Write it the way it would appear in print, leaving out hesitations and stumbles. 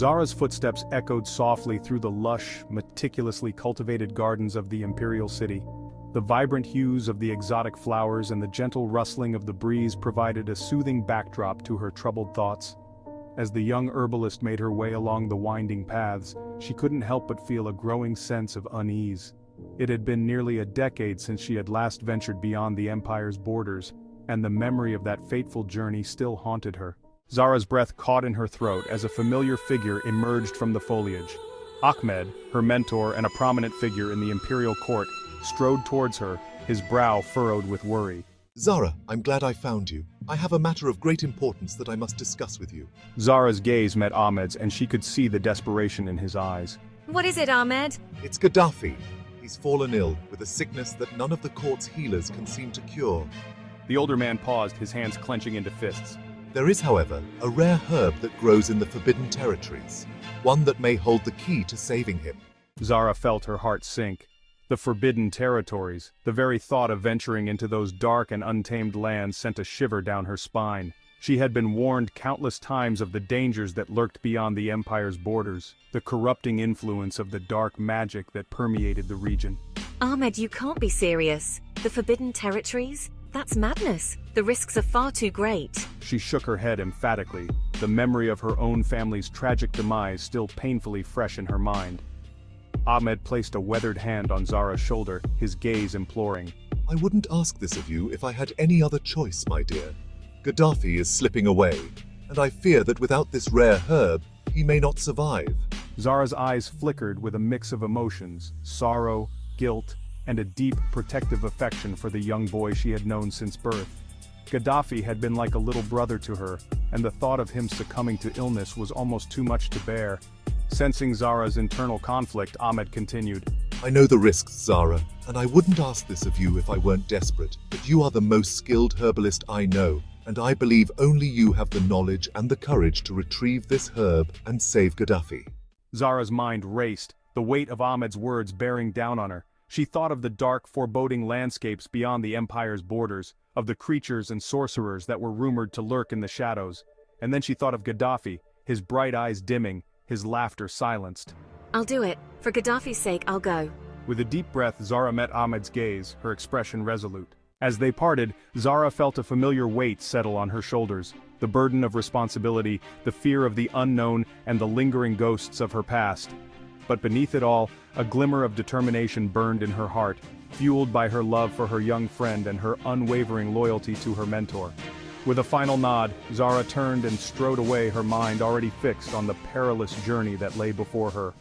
Zara's footsteps echoed softly through the lush, meticulously cultivated gardens of the imperial city. The vibrant hues of the exotic flowers and the gentle rustling of the breeze provided a soothing backdrop to her troubled thoughts. As the young herbalist made her way along the winding paths, she couldn't help but feel a growing sense of unease. It had been nearly a decade since she had last ventured beyond the Empire's borders, and the memory of that fateful journey still haunted her. Zara's breath caught in her throat as a familiar figure emerged from the foliage. Ahmed, her mentor and a prominent figure in the imperial court, strode towards her, his brow furrowed with worry. Zara, I'm glad I found you. I have a matter of great importance that I must discuss with you. Zara's gaze met Ahmed's and she could see the desperation in his eyes. What is it, Ahmed? It's Gaddafi. He's fallen ill with a sickness that none of the court's healers can seem to cure. The older man paused, his hands clenching into fists. There is, however, a rare herb that grows in the Forbidden Territories, one that may hold the key to saving him. Zara felt her heart sink. The Forbidden Territories, the very thought of venturing into those dark and untamed lands sent a shiver down her spine. She had been warned countless times of the dangers that lurked beyond the Empire's borders, the corrupting influence of the dark magic that permeated the region. Ahmed, you can't be serious. The Forbidden Territories? That's madness. The risks are far too great. She shook her head emphatically, the memory of her own family's tragic demise still painfully fresh in her mind. Ahmed placed a weathered hand on Zara's shoulder, his gaze imploring. I wouldn't ask this of you if I had any other choice, my dear. Gaddafi is slipping away, and I fear that without this rare herb, he may not survive. Zara's eyes flickered with a mix of emotions, sorrow, guilt, and a deep, protective affection for the young boy she had known since birth. Gaddafi had been like a little brother to her, and the thought of him succumbing to illness was almost too much to bear. Sensing Zara's internal conflict, Ahmed continued. I know the risks, Zara, and I wouldn't ask this of you if I weren't desperate, but you are the most skilled herbalist I know, and I believe only you have the knowledge and the courage to retrieve this herb and save Gaddafi. Zara's mind raced, the weight of Ahmed's words bearing down on her. She thought of the dark, foreboding landscapes beyond the Empire's borders, of the creatures and sorcerers that were rumored to lurk in the shadows. And then she thought of Gaddafi, his bright eyes dimming, his laughter silenced. I'll do it. For Gaddafi's sake, I'll go. With a deep breath, Zara met Ahmed's gaze, her expression resolute. As they parted, Zara felt a familiar weight settle on her shoulders, the burden of responsibility, the fear of the unknown, and the lingering ghosts of her past. But beneath it all, a glimmer of determination burned in her heart, fueled by her love for her young friend and her unwavering loyalty to her mentor. With a final nod, Zara turned and strode away, her mind already fixed on the perilous journey that lay before her.